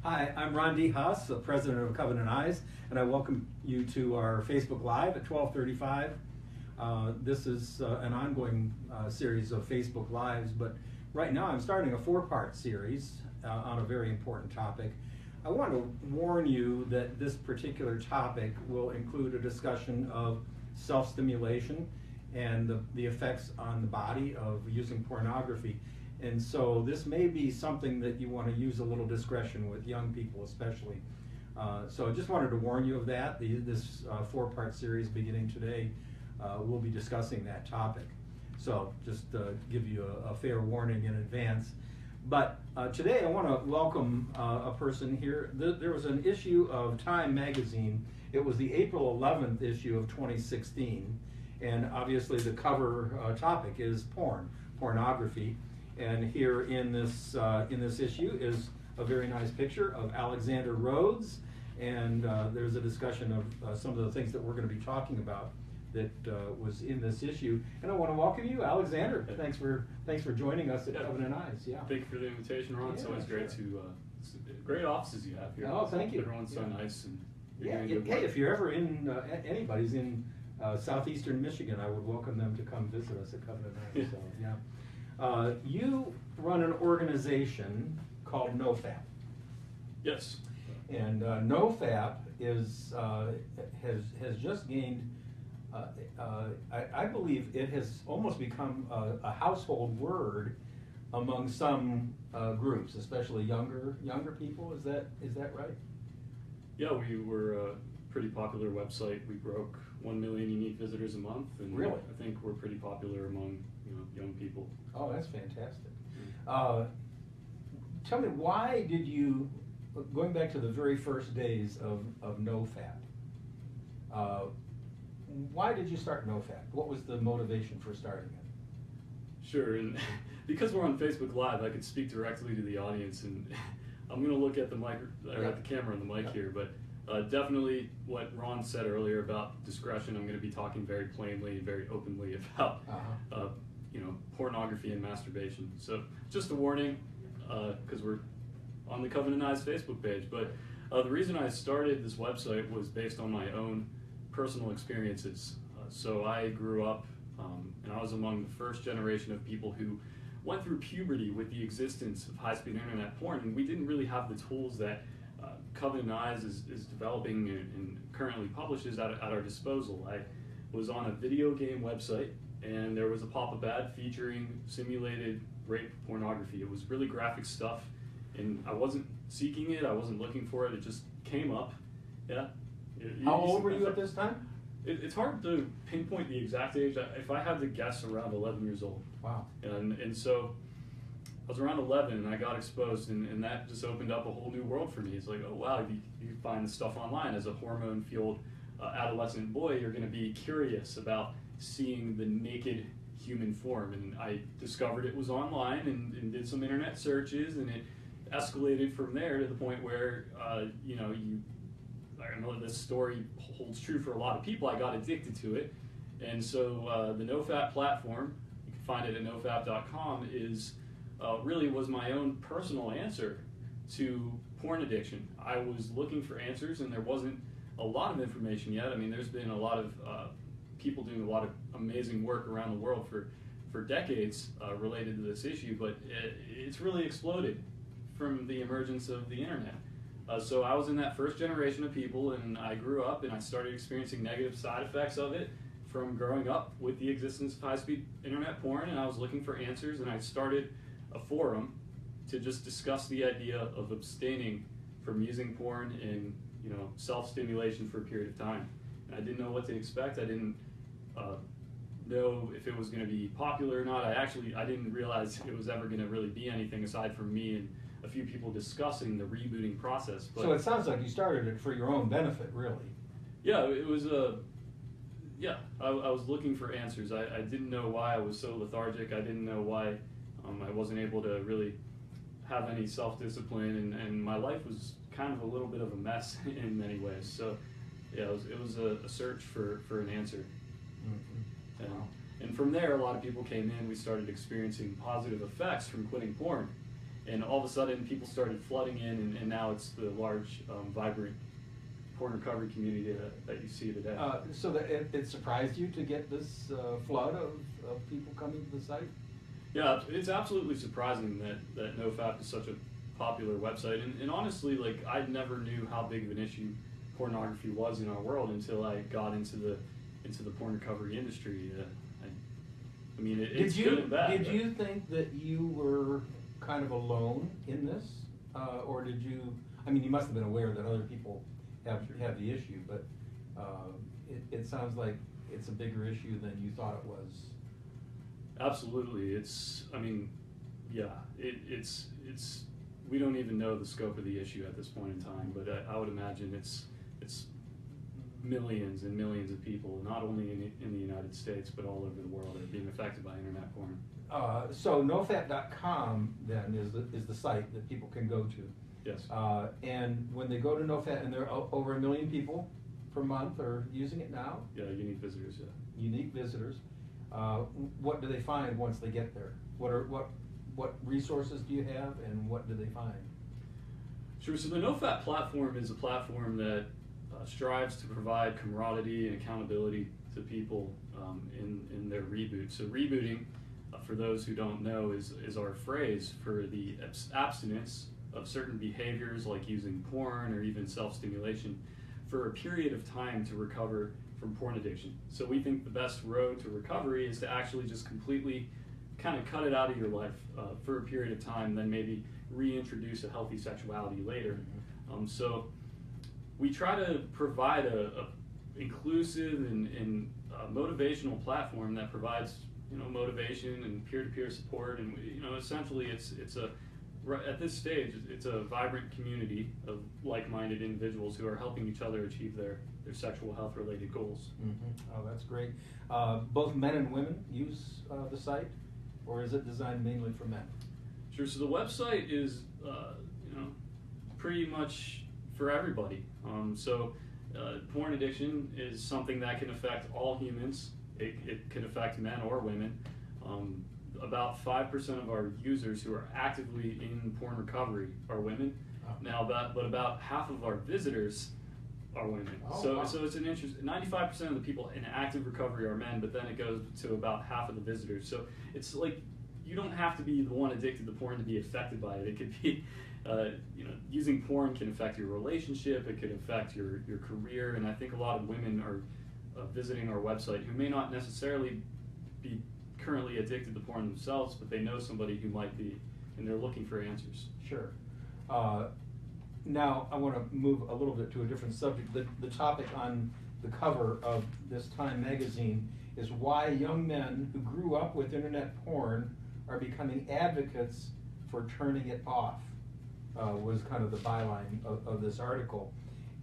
Hi, I'm Ron D. Huss, the president of Covenant Eyes, and I welcome you to our Facebook Live at 12:35. This is an ongoing series of Facebook Lives, but right now I'm starting a four-part series on a very important topic. I want to warn you that this particular topic will include a discussion of self-stimulation and the effects on the body of using pornography. And so this may be something that you want to use a little discretion with, young people especially. So I just wanted to warn you of that. This four-part series beginning today will be discussing that topic. So just give you a fair warning in advance. But today I want to welcome a person here. There was an issue of Time magazine. It was the April 11th issue of 2016. And obviously the cover topic is pornography. And here in this issue is a very nice picture of Alexander Rhodes, and there's a discussion of some of the things that we're going to be talking about that was in this issue. And I want to welcome you, Alexander. Thanks for joining us at Covenant Eyes. Yeah. Thank you for the invitation, Ron. It's always great to great offices you have here. Oh, thank you. Everyone's so nice and hey, if you're ever in anybody's in southeastern Michigan, I would welcome them to come visit us at Covenant Eyes. So yeah. You run an organization called NoFap. Yes. And NoFap has just gained. I believe it has almost become a household word among some groups, especially younger people. Is that right? Yeah, we were a pretty popular website. We broke 1 million unique visitors a month, and really? I think we're pretty popular among young people. Oh, that's fantastic. Tell me, why did you, going back to the very first days of NoFap, why did you start NoFap? What was the motivation for starting it? Sure, and because we're on Facebook Live, I could speak directly to the audience, and I'm going to look at the mic, or at the camera and the mic here, but definitely what Ron said earlier about discretion. I'm going to be talking very plainly and very openly about pornography and masturbation. So just a warning, because we're on the Covenant Eyes Facebook page. But the reason I started this website was based on my own personal experiences. So I grew up, and I was among the first generation of people who went through puberty with the existence of high-speed internet porn, and we didn't really have the tools that Covenant Eyes is developing and currently publishes at our disposal. I was on a video game website, and there was a pop-up ad featuring simulated rape pornography. It was really graphic stuff, and I wasn't seeking it, I wasn't looking for it, it just came up. Yeah. How old were you at this time? It's hard to pinpoint the exact age. If I had to guess, around 11 years old. Wow. And so I was around 11 and I got exposed, and that just opened up a whole new world for me. It's like, oh wow, you find this stuff online. As a hormone-fueled adolescent boy, you're going to be curious about seeing the naked human form, and I discovered it was online and did some internet searches, and it escalated from there to the point where I know this story holds true for a lot of people. I got addicted to it, and so the NoFap platform, you can find it at nofap.com, really was my own personal answer to porn addiction. I was looking for answers, and there wasn't a lot of information yet. I mean, there's been a lot of people doing a lot of amazing work around the world for decades related to this issue, but it's really exploded from the emergence of the internet. So I was in that first generation of people, and I grew up and I started experiencing negative side effects of it from growing up with the existence of high-speed internet porn, and I was looking for answers, and I started a forum to just discuss the idea of abstaining from using porn and self-stimulation for a period of time. And I didn't know what to expect. I didn't know if it was going to be popular or not. I didn't realize it was ever going to really be anything aside from me and a few people discussing the rebooting process. But so it sounds like you started it for your own benefit, really. Yeah, it was I was looking for answers. I didn't know why I was so lethargic. I didn't know why I wasn't able to really have any self-discipline, and my life was kind of a little bit of a mess in many ways. So yeah, it was a search for an answer. Mm-hmm. And from there, a lot of people came in. We started experiencing positive effects from quitting porn. And all of a sudden, people started flooding in, and now it's the large, vibrant porn recovery community that you see today. So that it surprised you to get this flood of people coming to the site? Yeah, it's absolutely surprising that NoFap is such a popular website, and honestly, like, I never knew how big of an issue pornography was in our world until I got into the porn recovery industry. I mean, it's good and bad. Did you think that you were kind of alone in this, or did you? I mean, you must have been aware that other people have the issue, but it sounds like it's a bigger issue than you thought it was. Absolutely, I mean, yeah, it's. We don't even know the scope of the issue at this point in time, but I would imagine it's millions and millions of people, not only in the United States, but all over the world, that are being affected by internet porn. So nofap.com then is the site that people can go to. Yes. And when they go to NoFap, and there are over 1 million people per month are using it now? Yeah, unique visitors, yeah. Unique visitors. What do they find once they get there? What resources do you have, and what do they find? Sure, so the NoFap platform is a platform that strives to provide camaraderie and accountability to people in their reboot. So rebooting, for those who don't know, is our phrase for the abstinence of certain behaviors like using porn or even self-stimulation for a period of time to recover from porn addiction. So we think the best road to recovery is to actually just completely kind of cut it out of your life for a period of time, then maybe reintroduce a healthy sexuality later. So we try to provide a inclusive and motivational platform that provides motivation and peer-to-peer support, and essentially it's at this stage it's a vibrant community of like-minded individuals who are helping each other achieve their sexual health related goals. Mm-hmm. Oh, that's great. Both men and women use the site, or is it designed mainly for men? Sure. So the website is pretty much for everybody. Porn addiction is something that can affect all humans. It can affect men or women. About 5% of our users who are actively in porn recovery are women. Oh. Now, about half of our visitors are women. Oh, wow. So it's an interest. 95% of the people in active recovery are men, but then it goes to about half of the visitors. So it's like you don't have to be the one addicted to porn to be affected by it. It could be, using porn can affect your relationship. It could affect your career, and I think a lot of women are visiting our website who may not necessarily be currently addicted to porn themselves, but they know somebody who might be, and they're looking for answers. Sure. Now I want to move a little bit to a different subject. The topic on the cover of this Time magazine is why young men who grew up with internet porn are becoming advocates for turning it off, was kind of the byline of this article.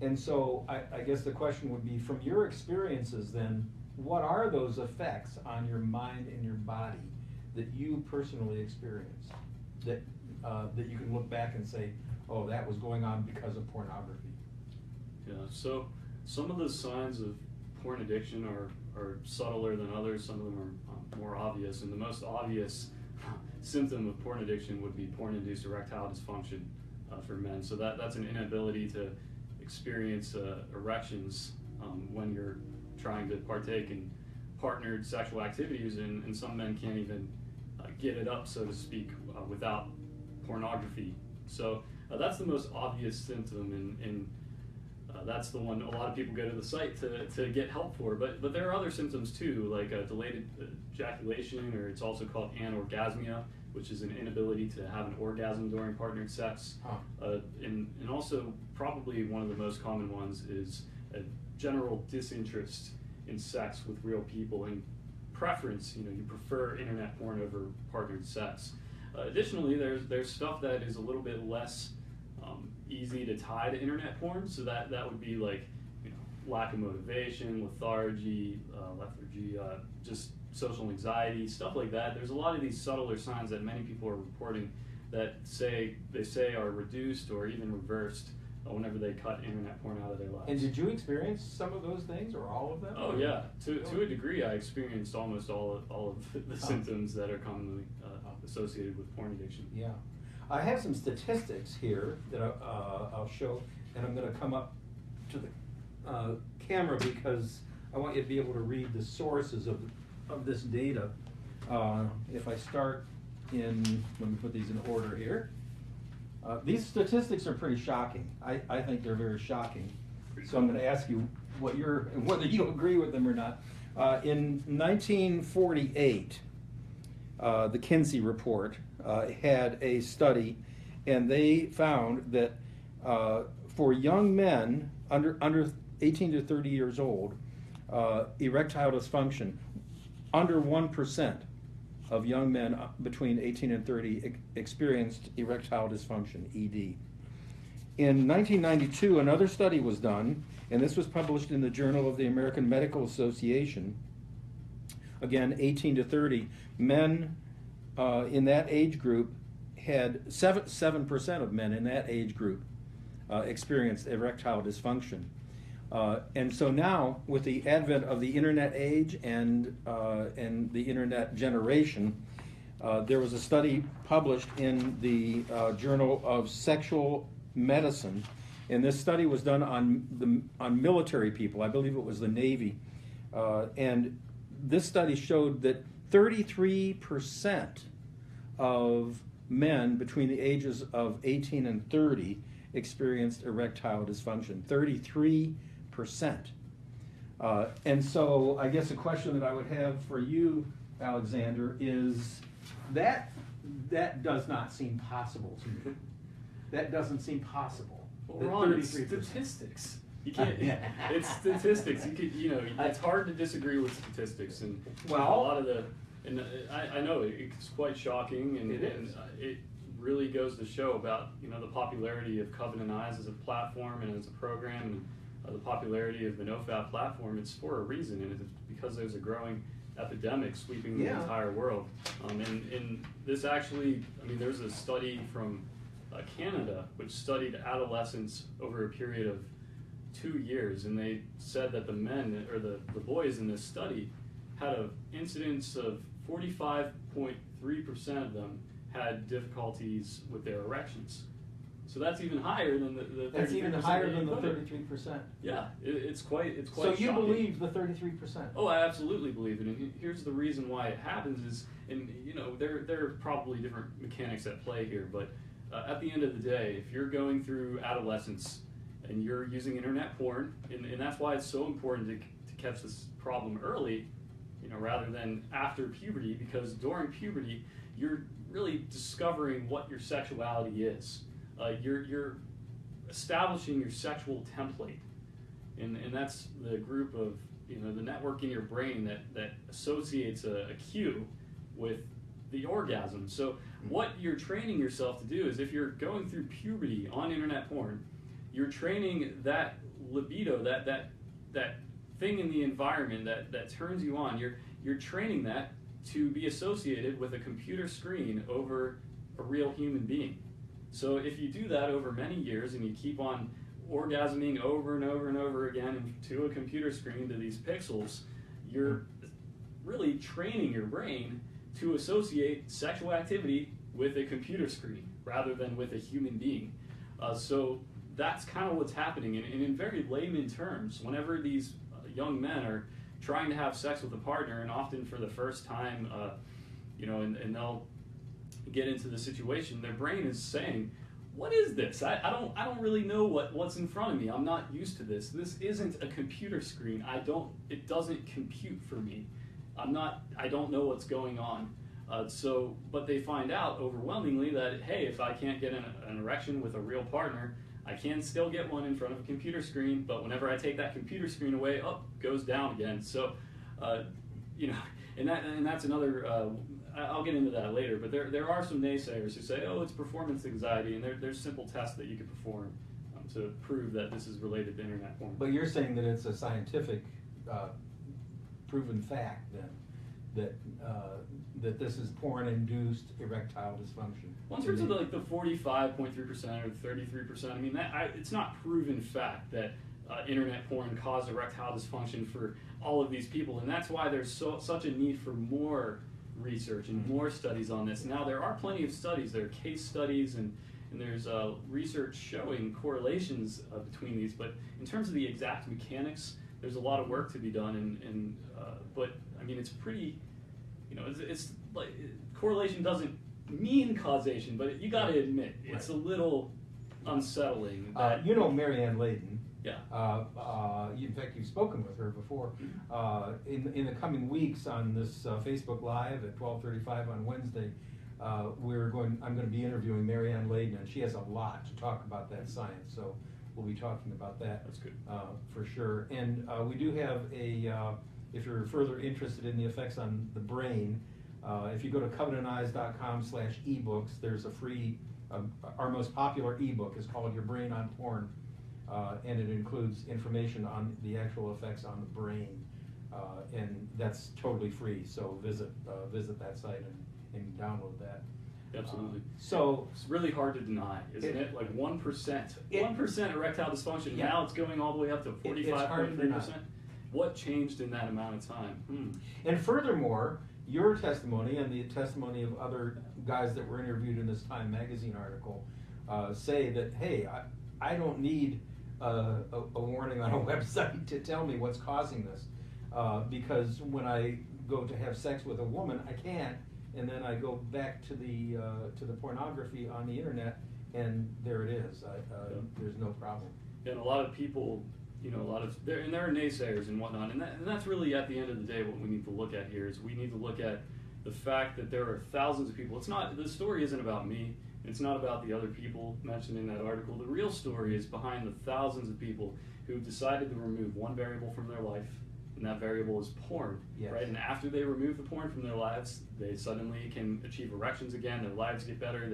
And so I guess the question would be, from your experiences then, what are those effects on your mind and your body that you personally experienced, that you can look back and say, oh, that was going on because of pornography? Yeah, so some of the signs of porn addiction are subtler than others. Some of them are more obvious, and the most obvious symptom of porn addiction would be porn-induced erectile dysfunction for men. So that's an inability to experience erections when you're trying to partake in partnered sexual activities, and some men can't even get it up, so to speak, without pornography. So that's the most obvious symptom, and that's the one a lot of people go to the site to get help for. But there are other symptoms too, like delayed ejaculation, or it's also called anorgasmia, which is an inability to have an orgasm during partnered sex. And also probably one of the most common ones is a general disinterest in sex with real people, and preference, you prefer internet porn over partnered sex. Additionally, there's stuff that is a little bit less easy to tie to internet porn, so that would be like lack of motivation, lethargy, just social anxiety, stuff like that. There's a lot of these subtler signs that many people are reporting that they say are reduced or even reversed whenever they cut internet porn out of their lives. And did you experience some of those things, or all of them? Oh yeah, to a degree, I experienced almost all of the symptoms that are commonly associated with porn addiction. Yeah. I have some statistics here that I'll show, and I'm going to come up to the camera because I want you to be able to read the sources of this data. If I start in, let me put these in order here. These statistics are pretty shocking. I think they're very shocking. So I'm going to ask you whether you agree with them or not. In 1948, the Kinsey Report had a study, and they found that for young men under 18 to 30 years old, erectile dysfunction, under 1% of young men between 18 and 30 experienced erectile dysfunction, ED. In 1992, another study was done, and this was published in the Journal of the American Medical Association. Again, 18 to 30, men in that age group had 7% of men in that age group experienced erectile dysfunction. And so now, with the advent of the internet age and the internet generation, there was a study published in the Journal of Sexual Medicine, and this study was done on military people. I believe it was the Navy, and this study showed that 33% of men between the ages of 18 and 30 experienced erectile dysfunction. 33%. And so I guess a question that I would have for you, Alexander, is that does not seem possible to me. That doesn't seem possible. Well, Ron, it's statistics. You can't. It's statistics. It's hard to disagree with statistics, and a lot of the. And I know it's quite shocking, and it really goes to show about the popularity of Covenant Eyes as a platform and as a program, and the popularity of the NoFap platform. It's for a reason, and it's because there's a growing epidemic sweeping the entire world. And this actually, there's a study from Canada which studied adolescents over a period of 2 years, and they said that the men, or the boys in this study, had an incidence of 45.3% of them had difficulties with their erections. So that's even higher than the That's even higher than the 33%. Yeah, it's quite So you shocking. believe the 33%? Oh, I absolutely believe it. And here's the reason why it happens is, and there are probably different mechanics at play here, but at the end of the day, if you're going through adolescence and you're using internet porn, and that's why it's so important to catch this problem early, rather than after puberty, because during puberty, you're really discovering what your sexuality is. You're establishing your sexual template, and that's the group of the network in your brain that associates a cue with the orgasm. So what you're training yourself to do is, if you're going through puberty on internet porn, you're training that libido, that thing in the environment that turns you on. You're training that to be associated with a computer screen over a real human being. So if you do that over many years and you keep on orgasming over and over and over again to a computer screen, to these pixels, you're really training your brain to associate sexual activity with a computer screen rather than with a human being. So that's kind of what's happening. And in very layman terms, whenever these young men are trying to have sex with a partner, and often for the first time, and they'll get into the situation, their brain is saying, what is this? I don't really know what's in front of me. I'm not used to this. This isn't a computer screen. It doesn't compute for me. I don't know what's going on. But they find out overwhelmingly that, hey, if I can't get an erection with a real partner, I can still get one in front of a computer screen, but whenever I take that computer screen away, goes down again. So, and that's another, I'll get into that later, but there are some naysayers who say, oh, it's performance anxiety, and there's simple tests that you can perform to prove that this is related to internet porn. But you're saying that it's a scientific proven fact then, that this is porn-induced erectile dysfunction. Well, in terms of the 45.3% or 33%, it's not proven fact that internet porn caused erectile dysfunction for all of these people, and that's why there's such a need for more research and more studies on this. Now there are plenty of studies. There are case studies and there's research showing correlations between these. But in terms of the exact mechanics, there's a lot of work to be done. But I mean, it's pretty. It's like correlation doesn't mean causation, but you got to admit it's a little unsettling. You know Marianne Layden. Yeah. In fact, you've spoken with her before. In the coming weeks on this Facebook Live at 12:35 on Wednesday, I'm going to be interviewing Marianne Layden, and she has a lot to talk about that science. So we'll be talking about that. That's good. For sure. And we do have if you're further interested in the effects on the brain, if you go to covenanteyes.com/ebooks, there's a free, our most popular ebook is called Your Brain on Porn. And it includes information on the actual effects on the brain, and that's totally free. So visit that site and download that. Absolutely. So it's really hard to deny, isn't it? Like 1%, 1% erectile dysfunction. Yeah. Now it's going all the way up to 45.3%. What changed in that amount of time? And furthermore, your testimony and the testimony of other guys that were interviewed in this Time magazine article say that, hey, I don't need a warning on a website to tell me what's causing this, because when I go to have sex with a woman, I can't, and then I go back to the pornography on the internet, and there it is. There's no problem. And a lot of people, there are naysayers and whatnot, and that's really at the end of the day what we need to look at here is we need to look at the fact that there are thousands of people. The story isn't about me. It's not about the other people mentioned in that article. The real story is behind the thousands of people who decided to remove one variable from their life, and that variable is porn, right? And after they remove the porn from their lives, they suddenly can achieve erections again, their lives get better,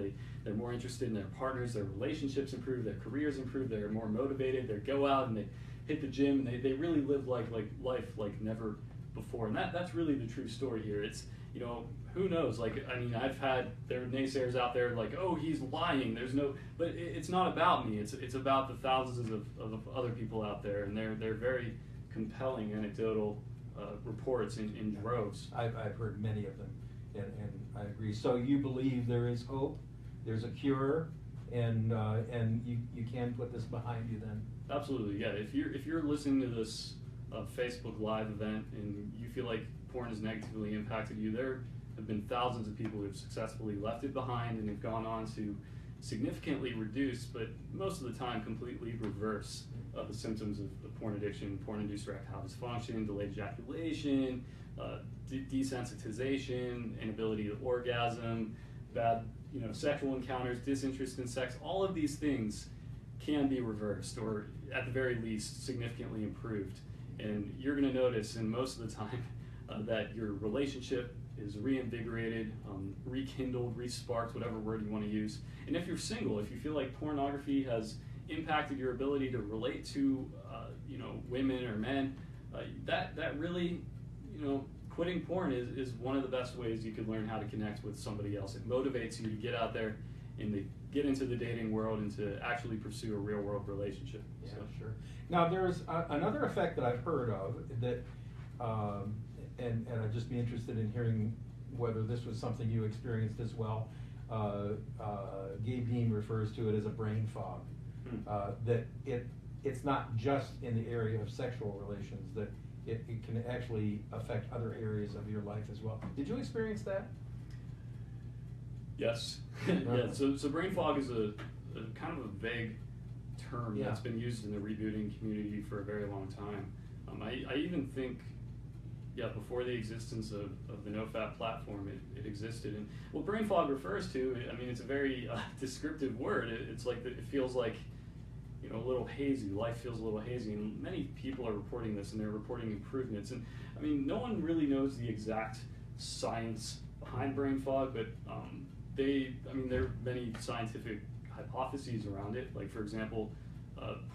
they're more interested in their partners, their relationships improve, their careers improve, they're more motivated, they go out and they hit the gym, and they really live life like never before. And that's really the true story here. It's, who knows? There are naysayers out there like, oh, he's lying. But it's not about me. It's about the thousands of other people out there, and they're very compelling anecdotal reports in droves. I've heard many of them, and I agree. So you believe there is hope, there's a cure, and you can put this behind you then? Absolutely, yeah. If you're listening to this Facebook Live event and you feel like porn has negatively impacted you, there have been thousands of people who have successfully left it behind and have gone on to significantly reduce, but most of the time completely reverse the symptoms of porn addiction, porn-induced erectile dysfunction, delayed ejaculation, desensitization, inability to orgasm, bad sexual encounters, disinterest in sex. All of these things can be reversed, or at the very least significantly improved. And you're going to notice, and most of the time, that your relationship is reinvigorated, rekindled, resparked, whatever word you want to use. And if you're single, if you feel like pornography has impacted your ability to relate to women or men, that really, quitting porn is one of the best ways you could learn how to connect with somebody else. It motivates you to get out there and get into the dating world and to actually pursue a real world relationship. Yeah, so. Sure. Now there's another effect that I've heard of that, and I'd just be interested in hearing whether this was something you experienced as well. Gabe Dean refers to it as a brain fog. That it's not just in the area of sexual relations, that it can actually affect other areas of your life as well. Did you experience that? Yes. Yeah. So brain fog is a kind of a vague term that's been used in the rebooting community for a very long time. I even think, before the existence of the NoFap platform, it existed. And what brain fog refers to, it's a very descriptive word. It's like it feels like, a little hazy. Life feels a little hazy, and many people are reporting this, and they're reporting improvements. And no one really knows the exact science behind brain fog, but there are many scientific hypotheses around it. Like, for example,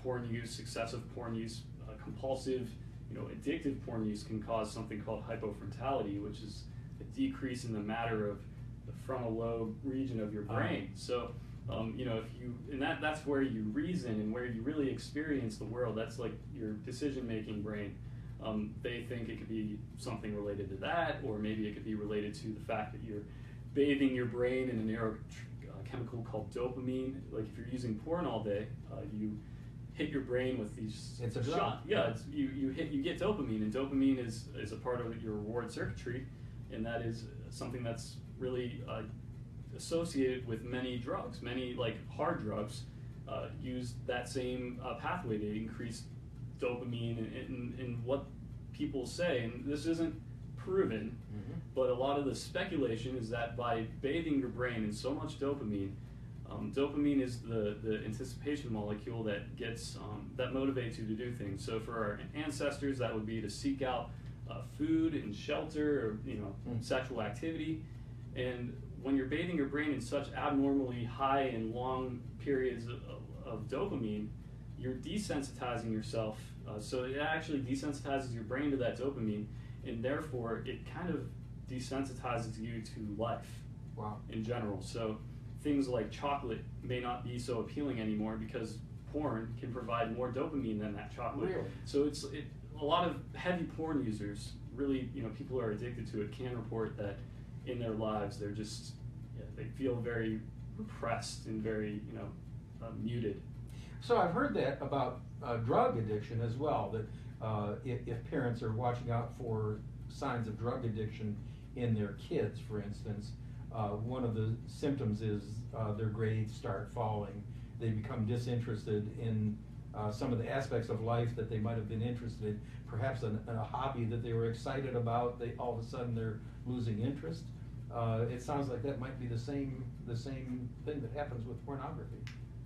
porn use, excessive porn use, compulsive, addictive porn use can cause something called hypofrontality, which is a decrease in the matter of the frontal lobe region of your brain. So, that's where you reason and where you really experience the world. That's like your decision-making brain. They think it could be something related to that, or maybe it could be related to the fact that you're bathing your brain in a neurochemical called dopamine. Like if you're using porn all day, you hit your brain with these It's a drug. shot. Yeah, you get dopamine, and dopamine is a part of your reward circuitry, and that is something that's really associated with many drugs. Many like hard drugs use that same pathway to increase dopamine in what people say, and this isn't proven, but a lot of the speculation is that by bathing your brain in so much dopamine, dopamine is the anticipation molecule that gets that motivates you to do things. So for our ancestors, that would be to seek out food and shelter, or sexual activity. And when you're bathing your brain in such abnormally high and long periods of dopamine, you're desensitizing yourself. So it actually desensitizes your brain to that dopamine, and therefore it kind of desensitizes you to life. Wow. In general. So things like chocolate may not be so appealing anymore because porn can provide more dopamine than that chocolate. Really? So a lot of heavy porn users, really, people who are addicted to it can report that in their lives they're just, they feel very repressed and very, muted. So I've heard that about drug addiction as well, that if parents are watching out for signs of drug addiction in their kids, for instance, one of the symptoms is their grades start falling. They become disinterested in some of the aspects of life that they might have been interested in, perhaps in a hobby that they were excited about. All of a sudden they're losing interest. It sounds like that might be the same thing that happens with pornography.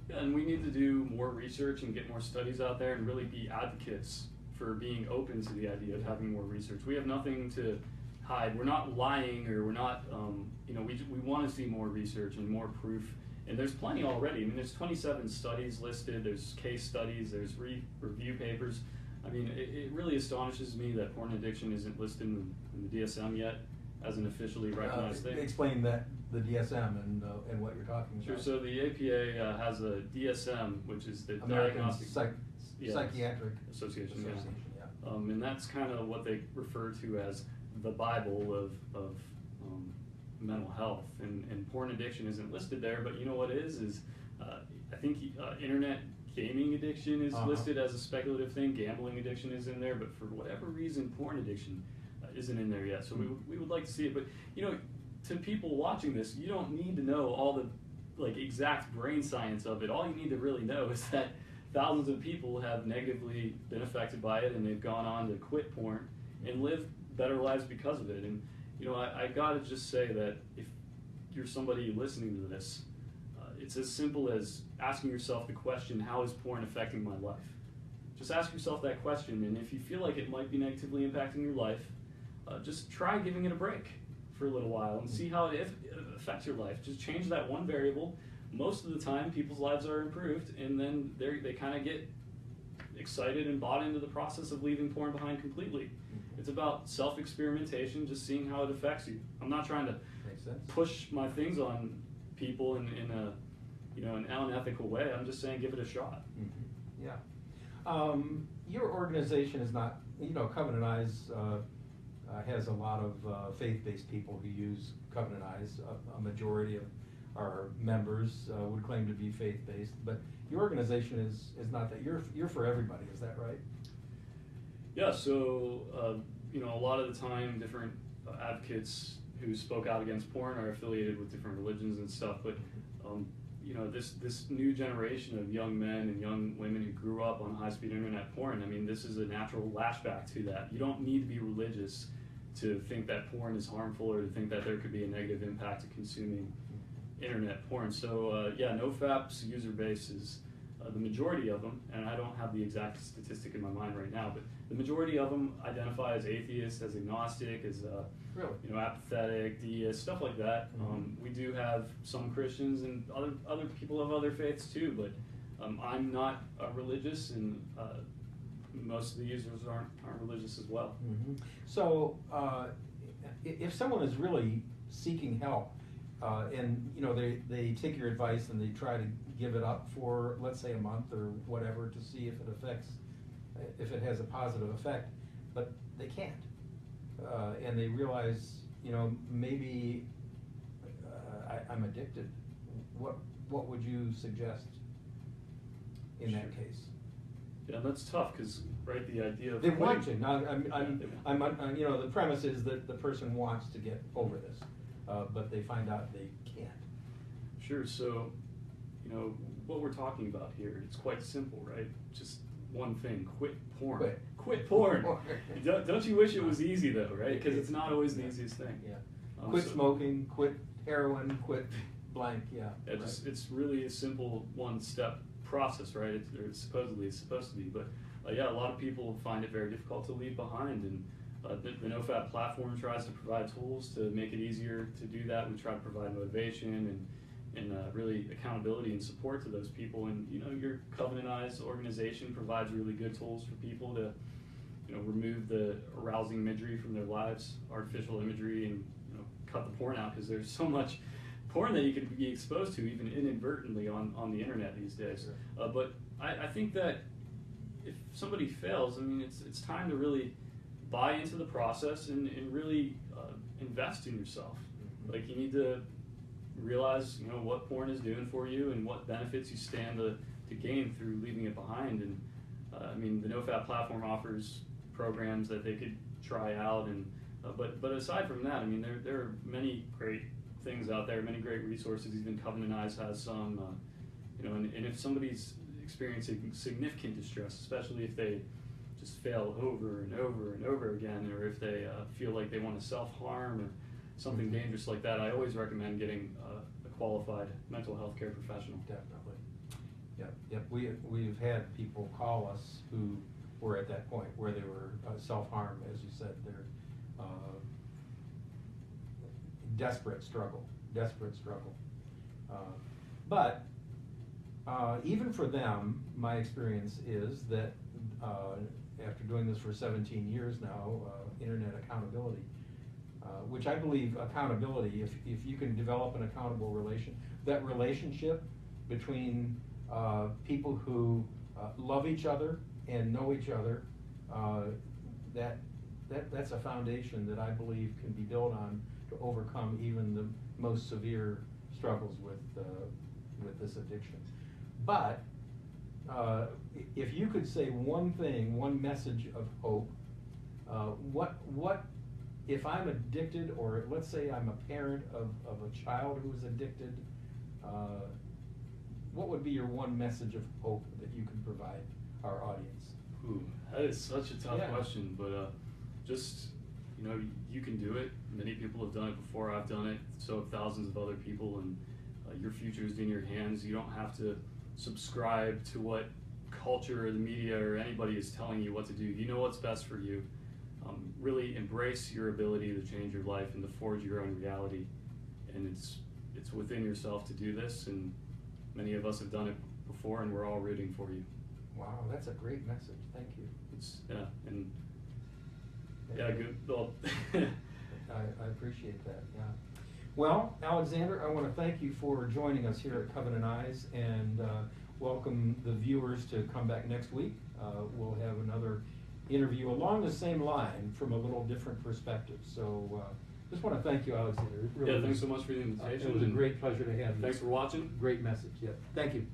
Yeah, and we need to do more research and get more studies out there and really be advocates for being open to the idea of having more research. We have nothing to hide. We're not lying, or we're not, we want to see more research and more proof. And there's plenty already. I mean, there's 27 studies listed, there's case studies, there's review papers. I mean, it really astonishes me that porn addiction isn't listed in the DSM yet as an officially recognized thing. Explain that, the DSM and what you're talking Sure, about. so the APA has a DSM, which is the American Diagnostic Psychiatric Association. Yeah. And that's kind of what they refer to as the Bible of mental health. And porn addiction isn't listed there, but you know what is I think internet gaming addiction is listed as a speculative thing. Gambling addiction is in there, but for whatever reason, porn addiction isn't in there yet. So we would like to see it, but to people watching this, you don't need to know all the exact brain science of it. All you need to really know is that thousands of people have negatively been affected by it, and they've gone on to quit porn and live better lives because of it. And I gotta just say that if you're somebody listening to this, it's as simple as asking yourself the question, how is porn affecting my life? Just ask yourself that question, and if you feel like it might be negatively impacting your life, just try giving it a break for a little while and see how it affects your life. Just change that one variable. Most of the time, people's lives are improved, and then they kind of get excited and bought into the process of leaving porn behind completely. It's about self-experimentation, just seeing how it affects you. I'm not trying to push my things on people in an unethical way. I'm just saying give it a shot. Yeah. Your organization is not, Covenant Eyes has a lot of faith-based people who use Covenant Eyes. A majority of our members would claim to be faith-based, but your organization is not that. You're for everybody, is that right? Yeah, so a lot of the time different advocates who spoke out against porn are affiliated with different religions and stuff, but this new generation of young men and young women who grew up on high-speed internet porn, I mean, this is a natural lashback to that. You don't need to be religious to think that porn is harmful or to think that there could be a negative impact to consuming internet porn. So NoFap's user base is the majority of them, and I don't have the exact statistic in my mind right now, but the majority of them identify as atheist, as agnostic, as apathetic, deist, stuff like that. We do have some Christians and other people of other faiths too, but I'm not religious, and most of the users aren't religious as well. So if someone is really seeking help, and they take your advice and they try to give it up for, let's say, a month or whatever to see if it has a positive effect, but they can't. And they realize, you know, maybe I'm addicted. What would you suggest in that case? Yeah, that's tough because, right, the idea of They want to. quitting- Now, they I'm, you know, the premise is that the person wants to get over this, but they find out they can't. Sure. So, you know, what we're talking about here, it's quite simple, right? Just one thing: quit porn. Quit. Porn. Don't you wish it was easy though, right? Because it's not always the easiest thing. Yeah. Quit So- smoking. Quit heroin. Quit blank. Yeah. Yeah, just it's really a simple one-step process, right? It's supposedly it's supposed to be, but yeah, a lot of people find it very difficult to leave behind, and the NoFap platform tries to provide tools to make it easier to do that. We try to provide motivation and really accountability and support to those people, and you know, your Covenant Eyes organization provides really good tools for people to, you know, remove the arousing imagery from their lives, artificial imagery, and you know, cut the porn out, because there's so much porn that you could be exposed to even inadvertently on the internet these days. Sure. But I think that if somebody fails, I mean, it's time to really buy into the process and really invest in yourself. Mm-hmm. Like, you need to realize, you know, what porn is doing for you and what benefits you stand to gain through leaving it behind. And I mean, the NoFap platform offers programs that they could try out, and but aside from that, I mean, there are many great things out there, many great resources. Even Covenant Eyes has some, you know, and if somebody's experiencing significant distress, especially if they just fail over and over and over again, or if they feel like they want to self-harm or something dangerous like that, I always recommend getting a qualified mental health care professional. Definitely. Yep. We've had people call us who were at that point where they were self-harm, as you said. They're desperate struggle. But even for them, my experience is that after doing this for 17 years now, internet accountability, which I believe accountability, if you can develop an accountable relationship between people who love each other and know each other, that's a foundation that I believe can be built on to overcome even the most severe struggles with this addiction. But if you could say one thing, one message of hope, what if I'm addicted, or let's say I'm a parent of a child who is addicted, what would be your one message of hope that you can provide our audience? Ooh, that is such a tough Yeah. question, but just, you know, you can do it. Many people have done it before. I've done it. So have thousands of other people, and your future is in your hands. You don't have to subscribe to what culture or the media or anybody is telling you what to do. You know what's best for you. Really embrace your ability to change your life and to forge your own reality. And it's within yourself to do this, and many of us have done it before, and we're all rooting for you. Wow, that's a great message. Thank you. Good. Well, I appreciate that, yeah. Well, Alexander, I want to thank you for joining us here at Covenant Eyes, and welcome the viewers to come back next week. We'll have another interview along the same line from a little different perspective. So just want to thank you, Alexander. It really thanks so much for the invitation. It was a great pleasure to have you. Thanks for watching. Great message, yeah. Thank you.